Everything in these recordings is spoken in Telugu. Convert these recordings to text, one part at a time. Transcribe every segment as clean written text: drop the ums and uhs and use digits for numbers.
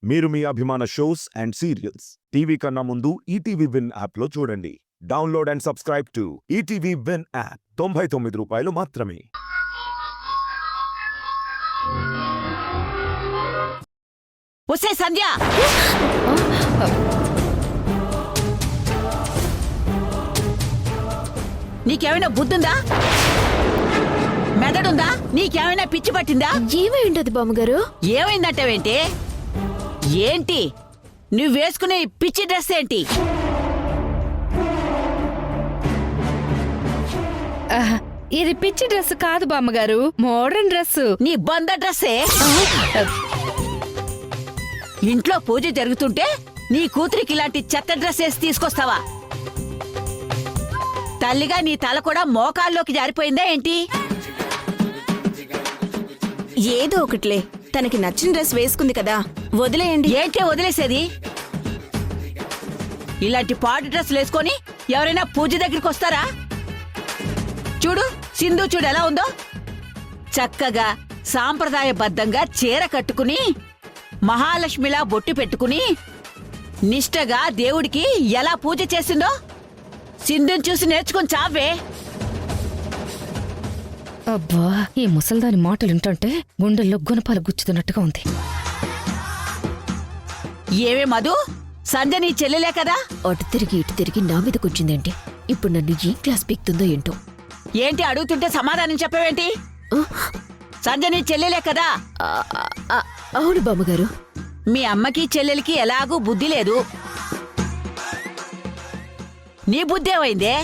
మీరు మీ అభిమాన షోస్ అండ్ సీరియల్స్ టీవీ కన్నా ముందు ఈటీవీ విన్ యాప్లో చూడండి. Download and subscribe to ETV win app. 99 రూపాయలు మాత్రమే. ఒసే సంధ్య, నీకేమైనా బుద్ధుందా? మెదడుందా? నీకేమైనా పిచ్చి పట్టిందా? ఏమై ఉండదు బామ్మగారు. ఏమైందంటావేంటి? ఏంటి నువ్వు వేసుకునే పిచ్చి డ్రెస్ ఏంటి? ఇది పిచ్చి డ్రెస్ కాదు బామ్మగారు, మోడర్న్ డ్రెస్. నీ బంద డ్రెస్సే. ఇంట్లో పూజ జరుగుతుంటే నీ కూతురికి ఇలాంటి చెత్త డ్రెస్ వేసి తీసుకొస్తావా? తల్లిగా నీ తల కూడా మోకాల్లోకి జారిపోయిందా ఏంటి? ఏదో ఒకట్లే, తనకి నచ్చిన డ్రెస్ వేసుకుంది కదా, వదిలేయండి. ఏంటి వదిలేసేది? ఇలాంటి పాడు డ్రెస్సులు వేసుకొని ఎవరైనా పూజ దగ్గరికి వస్తారా? చూడు సింధు, చూడు ఎలా ఉందో. చక్కగా సాంప్రదాయబద్ధంగా చీర కట్టుకుని మహాలక్ష్మిలా బొట్టు పెట్టుకుని నిష్టగా దేవుడికి ఎలా పూజ చేసిందో సింధుని చూసి నేర్చుకుని చావే. అబ్బా, ఈ ముసల్దాని మాటలు వింటుంటే గుండెల్లో గుణపాలు గుచ్చుతున్నట్టుగా ఉంది. ఏమే మధు, సంధ్య నీ చెల్లెలే కదా? అటు తిరిగి ఇటు తిరిగి నా మీద కూర్చుందేంటి? ఇప్పుడు నన్ను ఏ క్లాస్ పీక్తుందో ఏంటో. ఏంటి అడుగుతుంటే సమాధానం చెప్పవేంటి? సంధ్య నీ చెల్లెలే కదా? అవును బామ్మగారు. మీ అమ్మకి చెల్లెలికి ఎలాగూ బుద్ధి లేదు. నీ బుద్ధి ఏమైందే?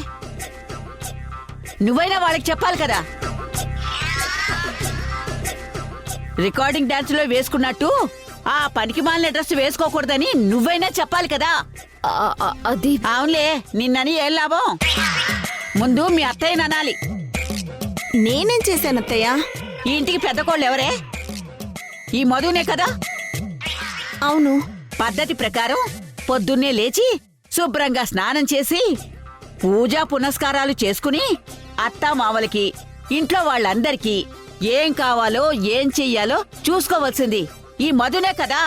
నువ్వైనా వాళ్ళకి చెప్పాలి కదా. రికార్డింగ్ డాన్స్ లో వేసుకున్నట్టు ఆ పనికి మాలిన డ్రెస్ వేసుకోకూడదని నువ్వైనా చెప్పాలి కదా. అది అవునులే, నిన్నని ఏం లాభం? ముందు మీ అత్తయ్యని అనాలి. నేనేం చేశాను అత్తయ్య? ఈ ఇంటికి పెద్ద కోళ్ళు ఎవరే? ఈ మధునే కదా? అవును. పద్ధతి ప్రకారం పొద్దున్నే లేచి శుభ్రంగా స్నానం చేసి పూజా పునస్కారాలు చేసుకుని అత్తా మావలకి ఇంట్లో వాళ్ళందరికీ ఏం కావాలో ఏం చెయ్యాలో చూసుకోవలసింది ఈ మధునే కదా.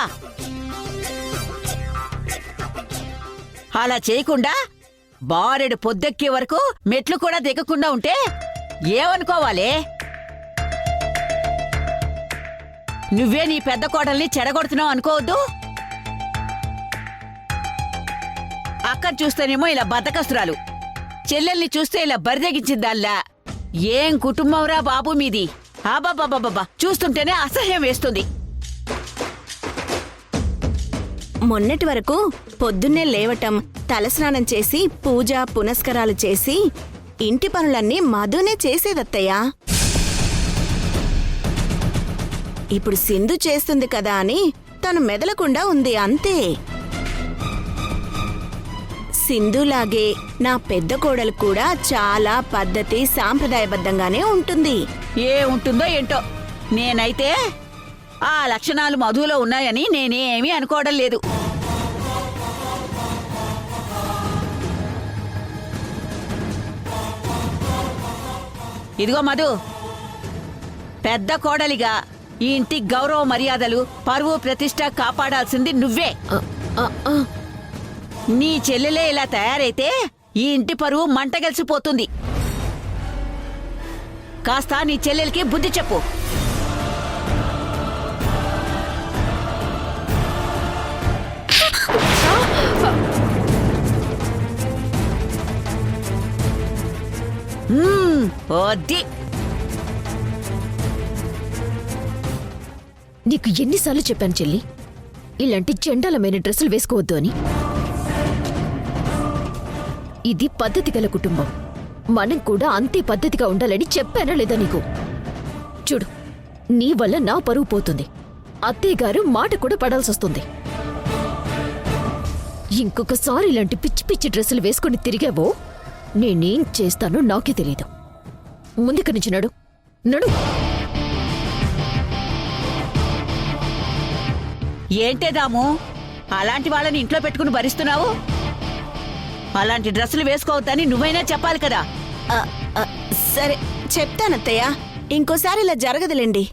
అలా చేయకుండా బారెడు పొద్దెక్కే వరకు మెట్లు కూడా దిగకుండా ఉంటే ఏమనుకోవాలి? నువ్వే నీ పెద్ద కోడల్ని చెడగొడుతున్నావు అనుకోవద్దు. అక్క చూస్తేనేమో ఇలా బద్దకస్తురాలు, చెల్లెల్ని చూస్తే ఇలా బరిదెగించిందల్లా. ఏం కుటుంబంరా బాబు మీది? ఆబాబాబాబా, చూస్తుంటేనే అసహ్యం వేస్తుంది. మొన్నటి వరకు పొద్దున్నే లేవటం, తలస్నానం చేసి పూజ పునస్కారాలు చేసి ఇంటి పనులన్నీ మధునే చేసేదత్తయ్య. ఇప్పుడు సింధు చేస్తుంది కదా అని తను మెదలకుండా ఉంది అంతే. సింధులాగే నా పెద్ద కోడలు కూడా చాలా పద్ధతి సాంప్రదాయబద్ధంగానే ఉంటుంది. ఏ ఉంటుందో ఏంటో. నేనైతే ఆ లక్షణాలు మధులో ఉన్నాయని నేనేమీ అనుకోవడం లేదు. ఇదిగో మధు, పెద్ద కోడలిగా ఈ ఇంటి గౌరవ మర్యాదలు పరువు ప్రతిష్ట కాపాడాల్సింది నువ్వే. నీ చెల్లెలే ఇలా తయారైతే ఈ ఇంటి పరువు మంటగలిసిపోతుంది. కాస్త నీ చెల్లెలకి బుద్ధి చెప్పు. వద్ది. నీకు ఎన్నిసార్లు చెప్పాను చెల్లి, ఇలాంటి చెండాలమైన డ్రెస్సులు వేసుకోవద్దు అని. ఇది పద్ధతి గల కుటుంబం, మనం కూడా అంతే పద్ధతిగా ఉండాలని చెప్పానా లేదా నీకు? చూడు, నీ వల్ల నా పరువు పోతుంది, అత్తయ్య గారు మాట కూడా పడాల్సొస్తుంది. ఇంకొకసారి ఇలాంటి పిచ్చి పిచ్చి డ్రెస్సులు వేసుకుని తిరిగావో నేనేం చేస్తానో నాకే తెలీదు. ముందుకు నుంచి నడు నడు. ఏంటే దాము, అలాంటి వాళ్ళని ఇంట్లో పెట్టుకుని భరిస్తున్నావు? అలాంటి డ్రెస్సులు వేసుకోవద్దని నువ్వైనా చెప్పాలి కదా. సరే చెప్తానత్తయ్య, ఇంకోసారి ఇలా జరగదులేండి.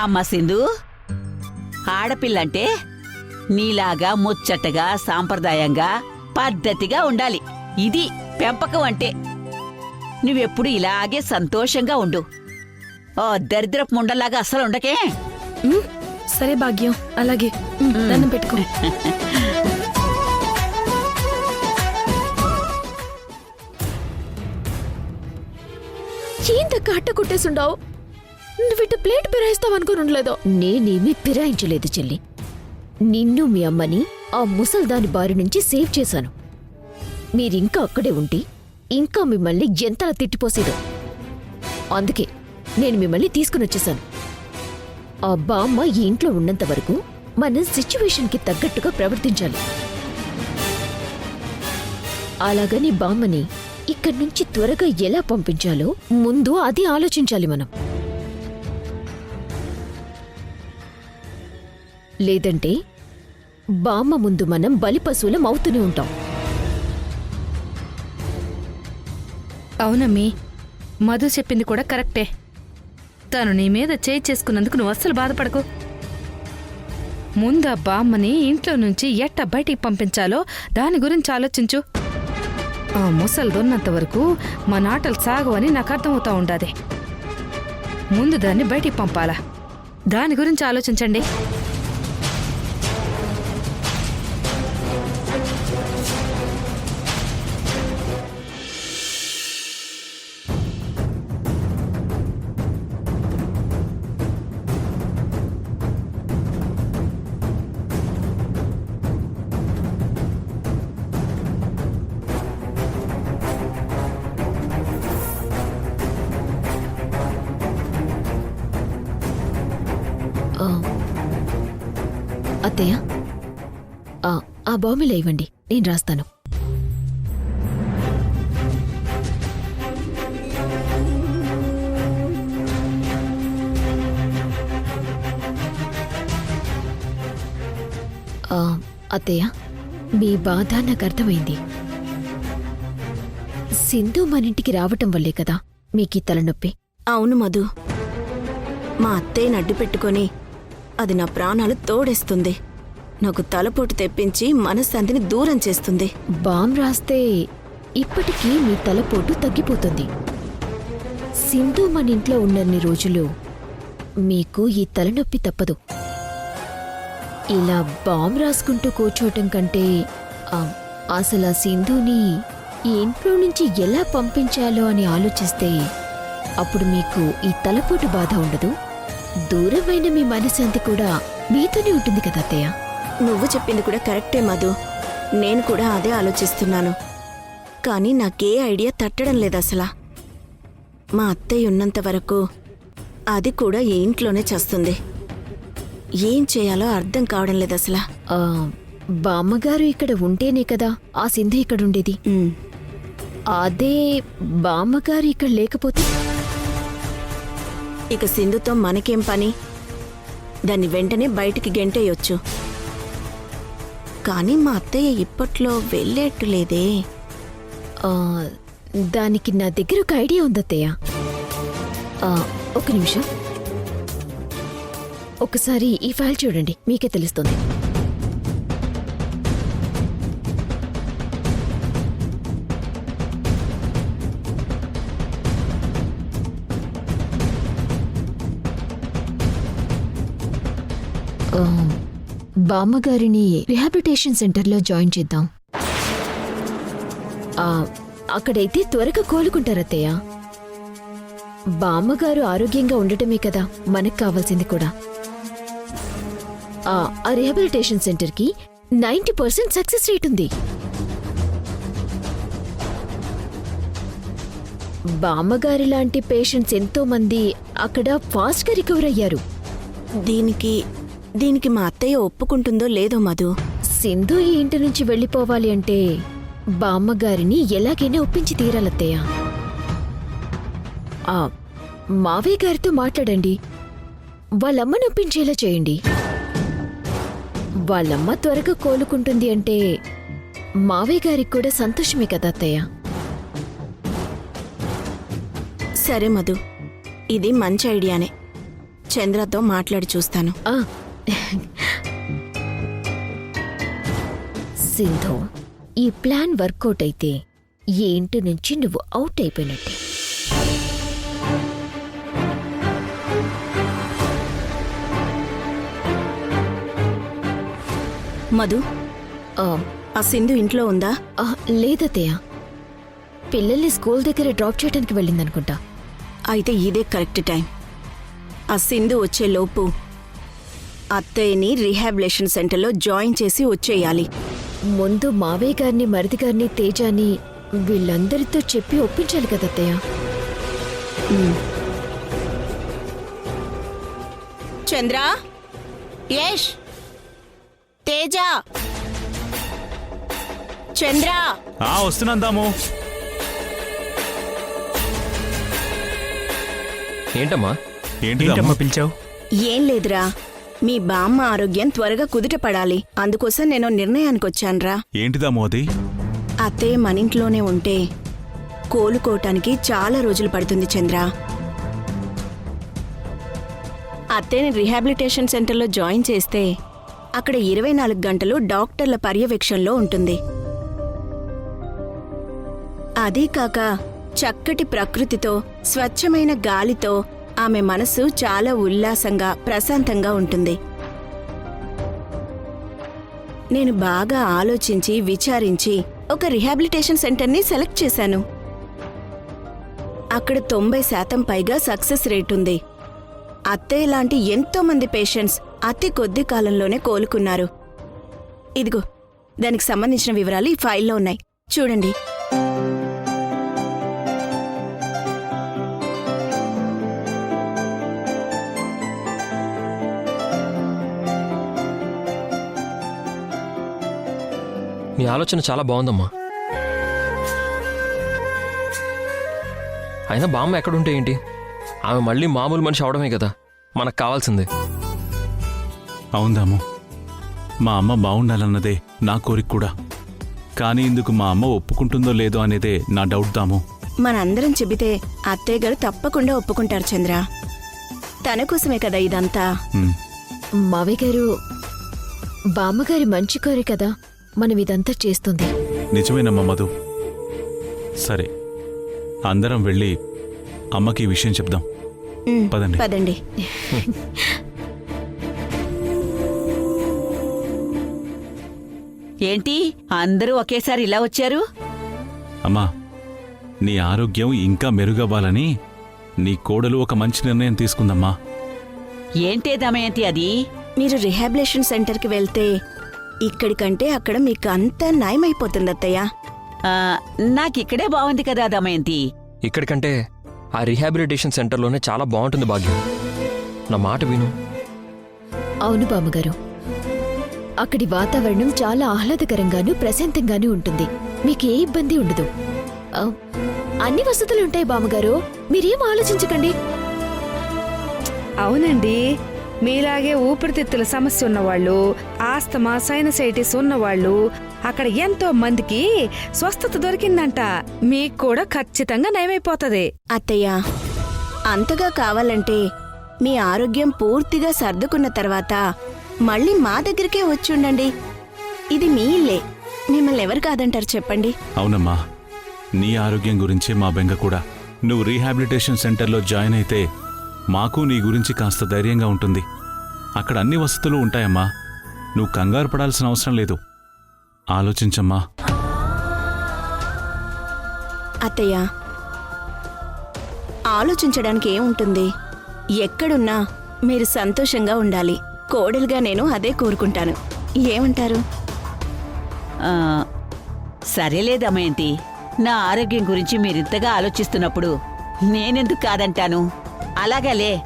అమ్మా సింధు, ఆడపిల్లంటే నీలాగా ముచ్చటగా సాంప్రదాయంగా పద్ధతిగా ఉండాలి. ఇది పెంపకం అంటే. నువ్వెప్పుడు ఇలాగే సంతోషంగా ఉండు. ఓ దరిద్రపు ముండలాగా అస్సలు ఉండకే. సరే భాగ్యం, అలాగే దండం పెట్టుకో. ఏంతక్క అట్ట కొట్టేసుండావు? నువ్విట్ట ప్లేట్ పిరాయిస్తావనుకుని ఉండలేదో? నేనేమీ పిరాయించలేదు చెల్లి. నిన్ను మీ అమ్మని ఆ ముసల్దాని బారి నుంచి సేవ్ చేశాను. మీరింకా అక్కడే ఉండి ఇంకా మిమ్మల్ని ఎంతలా తిట్టిపోసేదో. అందుకే నేను మిమ్మల్ని తీసుకునొచ్చేశాను. ఆ బామ్మ ఈ ఇంట్లో ఉన్నంత వరకు మన సిచ్యువేషన్కి తగ్గట్టుగా ప్రవర్తించాలి. అలాగని బామ్మని ఇక్కడి నుంచి త్వరగా ఎలా పంపించాలో ముందు అది ఆలోచించాలి మనం. లేదంటే బామ్మ ముందు మనం బలిపశువులం అవుతూనే ఉంటాం. అవునమ్మీ, మధు చెప్పింది కూడా కరెక్టే. తను నీ మీద చేయి చేసుకున్నందుకు నువ్వు అస్సలు బాధపడకు. ముందు ఆ బామ్మని ఇంట్లో నుంచి ఎట్ట బయటికి పంపించాలో దాని గురించి ఆలోచించు. ఆ ముసలిదున్నంత వరకు మా నాటలు సాగవని నాకు అర్థమవుతా ఉండాది. ముందు దాన్ని బయటికి పంపాలా, దాని గురించి ఆలోచించండి. అత్తయ్య, ఆ బామిలో ఇవ్వండి, నేను రాస్తాను. అత్తయ్య, మీ బాధ నాకు అర్థమైంది. సింధు మన ఇంటికి రావటం వల్లే కదా మీకీ తలనొప్పి. అవును మధు, మా అత్తయ్యని అడ్డు పెట్టుకొని అది నా ప్రాణాలు తోడేస్తుంది. నాకు తలపోటు తెప్పించి మనశ్శాంతిని దూరం చేస్తుంది. బామ్ రాస్తే ఇప్పటికీ మీ తలపోటు తగ్గిపోతుంది. సింధు మన ఇంట్లో ఉన్నన్ని రోజులు మీకు ఈ తలనొప్పి తప్పదు. ఇలా బామ్ రాసుకుంటూ కూర్చోవటం కంటే అసలు ఆ సింధుని ఈ ఇంట్లో నుంచి ఎలా పంపించాలో అని ఆలోచిస్తే అప్పుడు మీకు ఈ తలపోటు బాధ ఉండదు. దూరమైన మీ మనశ్శాంతి కూడా మీతోనే ఉంటుంది కదా అత్తయ్య. నువ్వు చెప్పింది కూడా కరెక్టే మధు, నేను కూడా అదే ఆలోచిస్తున్నాను. కానీ నాకే ఐడియా తట్టడం లేదు అసలా. మా అత్తయ్య ఉన్నంత వరకు అది కూడా ఈ ఇంట్లోనే చేస్తుంది. ఏం చేయాలో అర్థం కావడం లేదు అసలా. బామ్మగారు ఇక్కడ ఉంటేనే కదా ఆ సింధు ఇక్కడుండేది. అదే బామ్మగారు ఇక్కడ లేకపోతే ఇక సింధుతో మనకేం పని? దాన్ని వెంటనే బయటికి గెంటేయొచ్చు. కానీ మా అత్తయ్య ఇప్పట్లో వెళ్ళేట్టు లేదే. దానికి నా దగ్గర ఒక ఐడియా ఉందత్తయ్య. ఒక నిమిషం, ఒకసారి ఈ ఫైల్ చూడండి, మీకే తెలుస్తుంది. బామ్మగారిని రిహాబిలిటేషన్ సెంటర్లో జాయిన్ చేద్దాం. అక్కడైతే త్వరగా కోలుకుంటారత్తయ్య. బామ్మగారు ఆరోగ్యంగా ఉండటమే కదా మనకు కావాల్సింది కూడా. ఆ రిహాబిలిటేషన్ సెంటర్కి 90% సక్సెస్ రేట్ ఉంది. బామ్మగారి లాంటి పేషెంట్స్ ఎంతో మంది అక్కడ ఫాస్ట్గా రికవర్ అయ్యారు. దీనికి మా అత్తయ్య ఒప్పుకుంటుందో లేదో మధు. సింధు ఈ ఇంటి నుంచి వెళ్ళిపోవాలి అంటే బామ్మగారిని ఎలాగైనా ఒప్పించి తీరాలత్తయ్య. మావయ్య గారితో మాట్లాడండి, వాళ్ళమ్మని ఒప్పించేలా చేయండి. వాళ్ళమ్మ త్వరగా కోలుకుంటుంది అంటే మావయ్య గారికి కూడా సంతోషమే కదా అత్తయ్య. సరే మధు, ఇది మంచి ఐడియానే. చంద్రతో మాట్లాడి చూస్తాను. ఆ. సింధు, ఈ ప్లాన్ వర్కౌట్ అయితే ఈ ఇంటి నుంచి నువ్వు అవుట్ అయిపోయినట్టే. మధు, ఆ, ఆ సింధు ఇంట్లో ఉందా? ఆ, లేదత్తయ్య, పిల్లల్ని స్కూల్ దగ్గర డ్రాప్ చేయడానికి వెళ్ళిందనుకుంటా. అయితే ఇదే కరెక్ట్ టైం. ఆ సింధు వచ్చేలోపు అత్తయ్యని రీహాబిలేషన్ సెంటర్లో జాయిన్ చేసి వచ్చేయాలి. ముందు మావయ్య గారిని, మరిది గారిని, తేజాని వీళ్ళందరితో చెప్పి ఒప్పించాలి కదత్తయ్య. చంద్ర, యష్, తేజ, చంద్ర. వస్తున్నాను దాము. ఏంటమ్మా ఏంటమ్మా పిలిచావు? ఏం లేదురా, మీ బామ్మ ఆరోగ్యం త్వరగా కుదుట పడాలి. అందుకోసం నేను నిర్ణయానికి వచ్చానురా. ఏంటి దాము అది? అత్తయ్య మనింట్లోనే ఉంటే కోలుకోవటానికి చాలా రోజులు పడుతుంది చంద్ర. అత్తయ్యని రీహాబిలిటేషన్ సెంటర్లో జాయిన్ చేస్తే అక్కడ 24 గంటలు డాక్టర్ల పర్యవేక్షణలో ఉంటుంది. అదీ కాక చక్కటి ప్రకృతితో, స్వచ్ఛమైన గాలితో ఆమె మనసు చాలా ఉల్లాసంగా, ప్రశాంతంగా ఉంటుంది. నేను బాగా ఆలోచించి విచారించి ఒక రీహాబిలిటేషన్ సెంటర్ని సెలెక్ట్ చేశాను. అక్కడ 90% పైగా సక్సెస్ రేట్ ఉంది. అత్తయ్య లాంటి ఎంతో మంది పేషెంట్స్ అతి కొద్ది కాలంలోనే కోలుకున్నారు. ఇదిగో, దానికి సంబంధించిన వివరాలు ఈ ఫైల్లో ఉన్నాయి, చూడండి. నీ ఆలోచన చాలా బాగుందమ్మా. అయినా బామ్మ ఎక్కడుంటే ఏంటి? ఆమె మళ్ళీ మామూలు మనిషి అవడమే కదా మనకు కావాల్సింది. అవుందాము, మా అమ్మ బాగుండాలన్నదే నా కోరిక కూడా. కానీ ఇందుకు మా అమ్మ ఒప్పుకుంటుందో లేదో అనేదే నా డౌట్ దాము. మనందరం చెబితే అత్తయ్య గారు తప్పకుండా ఒప్పుకుంటారు చంద్ర. తన కోసమే కదా ఇదంతా. ఉమ్, మావయ్య గారు, బామ్మగారి మంచి కోరి కదా మనం ఇదంతా చేస్తుంది. నిజమేనమ్మా మధు. సరే, అందరం వెళ్ళి అమ్మకి ఈ విషయం చెప్దాం. పదండి. పదండి. ఏంటి అందరూ ఒకేసారి ఇలా వచ్చారు? అమ్మా, నీ ఆరోగ్యం ఇంకా మెరుగవ్వాలని నీ కోడలు ఒక మంచి నిర్ణయం తీసుకుందమ్మా. ఏంటే దమయంతి అది? మీరు రిహాబిలేషన్ సెంటర్కి వెళ్తే ఇక్కడికంటే అక్కడ మీకు అంతా నయమైపోతుంది అత్తయ్య. ఆ, నాకిక్కడే బాగుంది కదా దమయంతి. ఇక్కడికంటే ఆ రీహాబిలిటేషన్ సెంటర్లోనే చాలా బాగుంటుంది భాగ్యం. నా మాట విను. అవును బామ్మగారు, అక్కడి వాతావరణం చాలా ఆహ్లాదకరంగాను, ప్రశాంతంగానూ ఉంటుంది. మీకే ఇబ్బంది ఉండదు. ఆ, అన్ని వసతులుంటాయి బామ్మగారు, మీరేం ఆలోచించకండి. అవునండి, మీలాగే ఊపిరితిత్తుల సమస్య ఉన్నవాళ్ళు, ఆస్తమా, సైనసైటిస్ ఉన్నవాళ్ళు అక్కడ ఎంతో మందికి స్వస్థత దొరికిందంట. మీకు కూడా ఖచ్చితంగా నయమైపోతది. అత్తయ్య, అంతగా కావాలంటే మీ ఆరోగ్యం పూర్తిగా సర్దుకున్న తర్వాత మళ్ళీ మా దగ్గరికే వచ్చుండండి. ఇది మీ ఇల్లే, మిమ్మల్ని ఎవరు కాదంటారు చెప్పండి. అవునమ్మా, నీ ఆరోగ్యం గురించే మా బెంగ కూడా. నువ్వు రీహాబిలిటేషన్ సెంటర్లో జాయిన్ అయితే మాకు నీ గురించి కాస్త ధైర్యంగా ఉంటుంది. అక్కడ అన్ని వసతులు ఉంటాయమ్మా. నువ్వు కంగారు పడాల్సిన అవసరం లేదు. ఆలోచించమ్మా. అత్తయ్య, ఆలోచించడానికి ఏముంటుంది? ఎక్కడున్నా మీరు సంతోషంగా ఉండాలి. కోడలుగా నేను అదే కోరుకుంటాను. ఏమంటారు? ఆ, సరేలే దమయంతి, నా ఆరోగ్యం గురించి మీరింతగా ఆలోచిస్తున్నప్పుడు నేనెందుకు కాదంటాను? అలాగలే,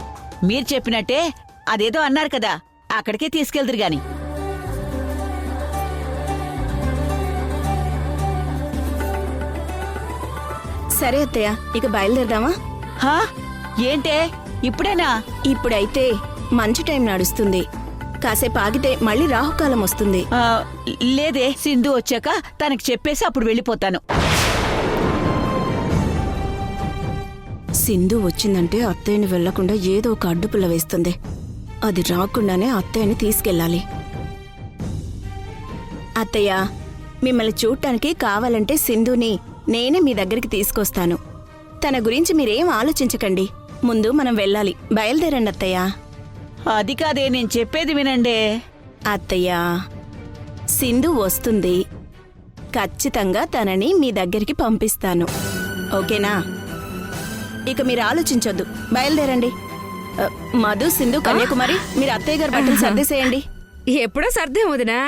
మీరు చెప్పినట్టే అదేదో అన్నారు కదా, అక్కడికే తీసుకెళ్దురు గాని. సరే అత్తయ్య, ఇక బయలుదేరదామా? హా? ఏంటే ఇప్పుడేనా? ఇప్పుడైతే మంచి టైం నడుస్తుంది. కాసేపు ఆగితే మళ్ళీ రాహుకాలం వస్తుంది. ఆ, లేదే, సింధు వచ్చాక తనకి చెప్పేసి అప్పుడు వెళ్ళిపోతాను. సింధు వచ్చిందంటే అత్తయ్యని వెళ్లకుండా ఏదో ఒక అడ్డుపుల్ల వేస్తుంది. అది రాకుండానే అత్తయ్యని తీసుకెళ్ళాలి. అత్తయ్య, మిమ్మల్ని చూడటానికి కావాలంటే సింధుని నేనే మీ దగ్గరికి తీసుకొస్తాను. తన గురించి మీరేం ఆలోచించకండి. ముందు మనం వెళ్ళాలి. బయలుదేరండి అత్తయ్య. అది కాదే, నేను చెప్పేది వినండి. అత్తయ్య, సింధు వస్తుంది. ఖచ్చితంగా తనని మీ దగ్గరికి పంపిస్తాను. ఓకేనా? ఇక మీరు ఆలోచించొద్దు. బయలుదేరండి. మధు, సింధు, కన్యాకుమారి, మీరు అత్తయ్య గారి బట్టలు సర్దేసేయండి. ఎప్పుడో సర్దేం వదినా.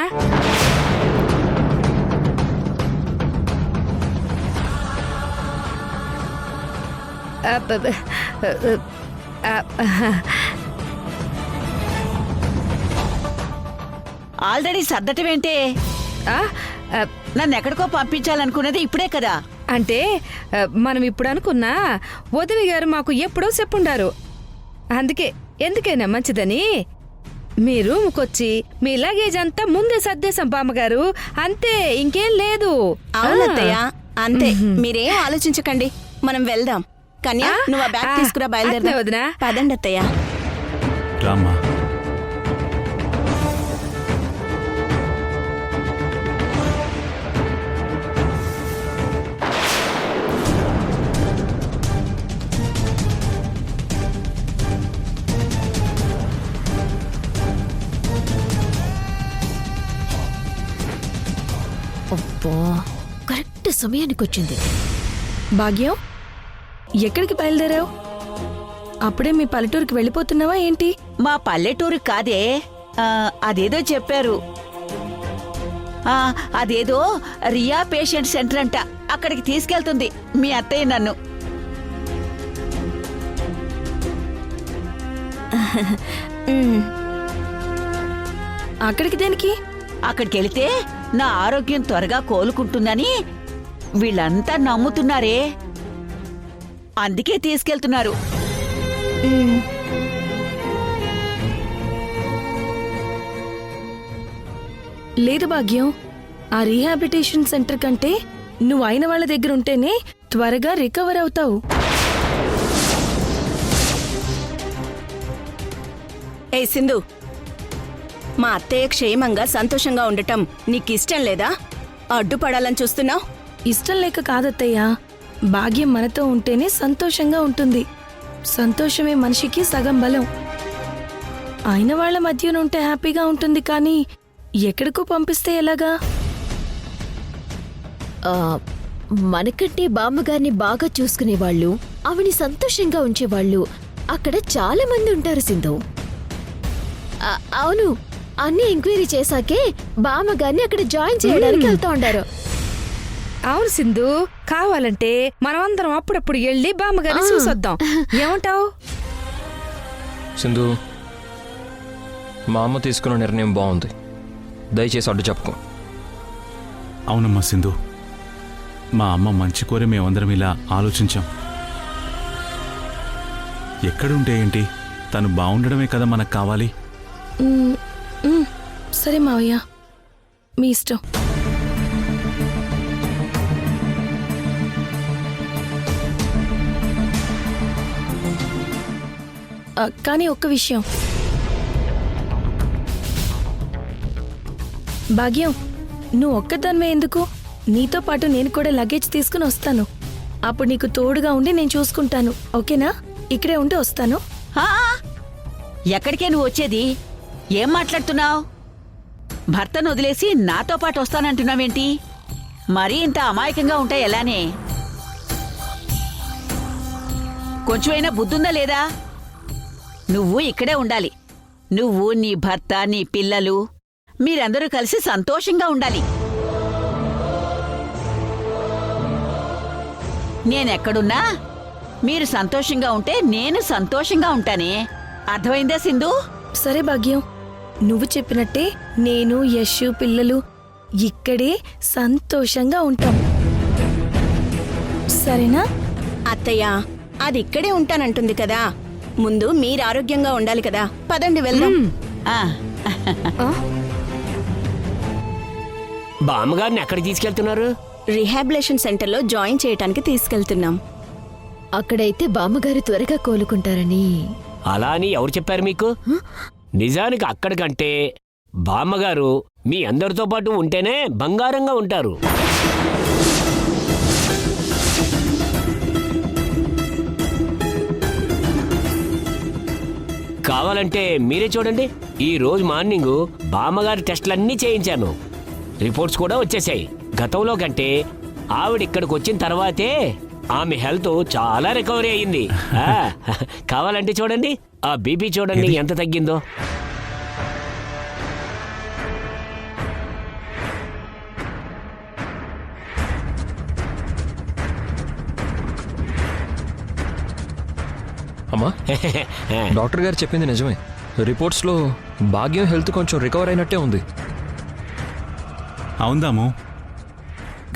ఆల్రెడీ సర్దటమేంటే? ఆ, ఆ, నన్ను ఎక్కడికో పంపించాలనుకున్నది ఇప్పుడే కదా. అంటే మనం ఇప్పుడు అనుకున్నా వదిన గారు మాకు ఎప్పుడో చెప్పుండారు. అందుకే ఎందుకైనా మంచిదని మీ రూమ్కొచ్చి మీ లగేజ్ అంతా ముందే సర్దేశాం బామ్మగారు. అంతే, ఇంకేం లేదు. అవునత్తయ్య, అంతే. మీరేం ఆలోచించకండి. మనం వెళ్దాం. కన్యా, నువ్వు ఆ బ్యాగ్ తీసుకురా. అట్నే బయలుదేరదాం. వదినా. పదండి అత్తయ్య. రామ్మా. అబ్బా, కరెక్ట్ సమయానికి వచ్చింది. భాగ్యం, ఎక్కడికి బయలుదేరావు? అప్పుడే మీ పల్లెటూరుకి వెళ్ళిపోతున్నావా ఏంటి? మా పల్లెటూరు కాదే, అదేదో చెప్పారు. అదేదో రియా పేషెంట్ సెంటర్ అంట. అక్కడికి తీసుకెళ్తుంది మీ అత్తయ్య నన్ను. అక్కడికి దేనికి? అక్కడికి వెళితే నా ఆరోగ్యం త్వరగా కోలుకుంటుందని వీళ్ళంతా నమ్ముతున్నారే, అందుకే తీసుకెళ్తున్నారు. లేదు భాగ్యం, ఆ రీహాబిలిటేషన్ సెంటర్ కంటే నువ్వు అయిన వాళ్ళ దగ్గర ఉంటేనే త్వరగా రికవర్ అవుతావు. ఏ సింధు, మా అత్తయ్య క్షేమంగా సంతోషంగా ఉండటం నీకిష్టం లేదా? అడ్డుపడాలని చూస్తున్నావు? ఇష్టం లేక కాదత్తయ్యా, భాగ్యం మనతో ఉంటేనే సంతోషంగా ఉంటుంది. సంతోషమే మనిషికి సగం బలం. అయిన వాళ్ళ మధ్యన ఉంటే హ్యాపీగా ఉంటుంది, కానీ ఎక్కడికో పంపిస్తే ఎలాగా? ఆ, మనకంటే బామ్మగారిని బాగా చూసుకునేవాళ్ళు, ఆవిని సంతోషంగా ఉంచేవాళ్ళు అక్కడ చాలా మంది ఉంటారు సింధు. అవును, అన్ని ఎంక్వైరీ చేశాకే బామ్మగారిని అక్కడ జాయిన్ చేయడానికి వెళ్తా ఉండారు. అవును సింధు, కావాలంటే మనమందరం అప్పుడప్పుడు వెళ్ళి బామ్మగారిని చూసొద్దాం. ఏమంటావు? సింధు, మా అమ్మ తీసుకున్న నిర్ణయం బాగుంది. దయచేసి అడ్డు చెప్పుకో. అవునమ్మా సింధు, మా అమ్మ మంచి కోరి మేమందరం ఇలా ఆలోచించాం. ఎక్కడుంటే ఏంటి, తను బాగుండడమే కదా మనకు కావాలి. సరే మావయ్య, మీ ఇష్టం. కానీ ఒక్క విషయం భాగ్యం, నువ్వు ఒక్కదానివే ఎందుకు? నీతో పాటు నేను కూడా లగేజ్ తీసుకుని వస్తాను. అప్పుడు నీకు తోడుగా ఉండి నేను చూసుకుంటాను. ఓకేనా? ఇక్కడే ఉండి వస్తాను. ఆ, ఎక్కడికే నువ్వు వచ్చేది? ఏం మాట్లాడుతున్నావు? భర్తను వదిలేసి నాతో పాటు వస్తానంటున్నావేంటి? మరీ ఇంత అమాయకంగా ఉంటా ఎలానే? కొంచెమైనా బుద్ధుందా లేదా? నువ్వు ఇక్కడే ఉండాలి. నువ్వు, నీ భర్త, నీ పిల్లలు మీరందరూ కలిసి సంతోషంగా ఉండాలి. నేనెక్కడున్నా మీరు సంతోషంగా ఉంటే నేను సంతోషంగా ఉంటానే. అర్థమైందా సింధు? సరే భాగ్యం, నువ్వు చెప్పినట్టే నేను, యశ్, పిల్లలు ఇక్కడే సంతోషంగా ఉంటాం. సరేనా? అత్తయ్య, అది ఇక్కడే ఉంటానంటుంది కదా. ముందు మీరు ఆరోగ్యంగా ఉండాలి కదా. పదండి వెళ్దాం. ఆ, బామ్మగారిని ఎక్కడికి తీసుకెళ్తున్నారు? రిహాబిలేషన్ సెంటర్లో జాయిన్ చేయటానికి తీసుకెళ్తున్నాం. అక్కడైతే బామ్మగారు త్వరగా కోలుకుంటారని. అలా అని ఎవరు చెప్పారు మీకు? నిజానికి అక్కడికంటే బామ్మగారు మీ అందరితో పాటు ఉంటేనే బంగారంగా ఉంటారు. కావాలంటే మీరే చూడండి. ఈ రోజు మార్నింగ్ బామ్మగారి టెస్టులన్నీ చేయించాను. రిపోర్ట్స్ కూడా వచ్చేసాయి. గతంలో కంటే ఆవిడ ఇక్కడికి వచ్చిన తర్వాతే ఆమె హెల్త్ చాలా రికవరీ అయ్యింది. కావాలంటే చూడండి, ఆ బీపీ చూడండి ఎంత తగ్గిందో. అమ్మా, డాక్టర్ గారు చెప్పింది నిజమే. రిపోర్ట్స్లో భాగ్యం హెల్త్ కొంచెం రికవర్ అయినట్టే ఉంది. అవుందాము,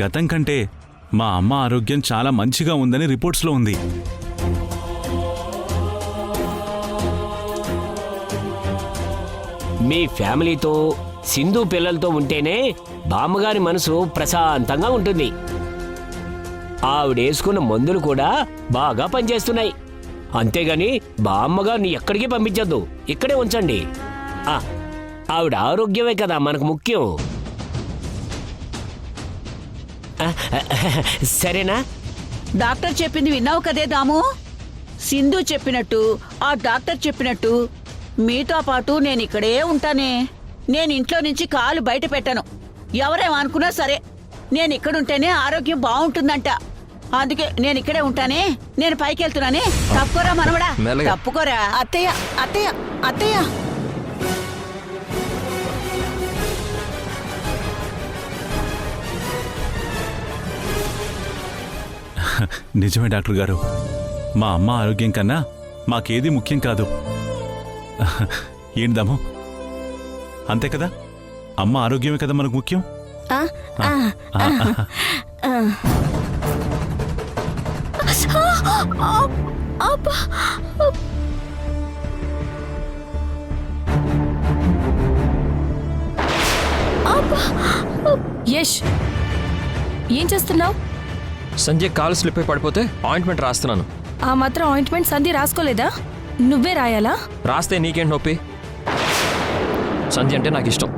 గతం కంటే మా అమ్మ ఆరోగ్యం చాలా మంచిగా ఉందని రిపోర్ట్స్లో ఉంది. మీ ఫ్యామిలీతో సింధు పిల్లలతో ఉంటేనే బామ్మగారి మనసు ప్రశాంతంగా ఉంటుంది. ఆవిడేసుకున్న మందులు కూడా బాగా పనిచేస్తున్నాయి. అంతేగాని బామ్మగారిని ఎక్కడికి పంపించద్దు, ఇక్కడే ఉంచండి. ఆవిడ ఆరోగ్యమే కదా మనకు ముఖ్యం. సరేనా? డాక్టర్ చెప్పింది విన్నావు కదే దాము. సింధు చెప్పినట్టు, ఆ డాక్టర్ చెప్పినట్టు మీతో పాటు నేను ఇక్కడే ఉంటానే. నేను ఇంట్లో నుంచి కాలు బయట పెట్టను. ఎవరేమనుకున్నా సరే నేను ఇక్కడుంటేనే ఆరోగ్యం బాగుంటుందంట. అందుకే నేను ఇక్కడే ఉంటానే. నేను పైకి వెళ్తున్నానే. తప్పుకోరా మనవడా, మెల్లగా. తప్పుకోరా. అత్తయ్య అత్తయ్య అత్తయ్య నిజమే డాక్టర్ గారు, మా అమ్మ ఆరోగ్యం కన్నా మాకేది ముఖ్యం కాదు. ఏందాము, అంతే కదా? అమ్మ ఆరోగ్యమే కదా మనకు ముఖ్యం. ఆ, ఆ, ఆ, ఆ. యష్, ఏం చేస్తున్నావు? సంజయ్ కాలు స్లిప్ అయి పడిపోతే ఆయింట్మెంట్ రాస్తున్నాను. ఆ మాత్రం ఆయింట్మెంట్ సంధి రాసుకోలేదా? నువ్వే రాయాలా? రాస్తే నీకేంటి నొప్పి? సంజయ్ అంటే నాకు ఇష్టం.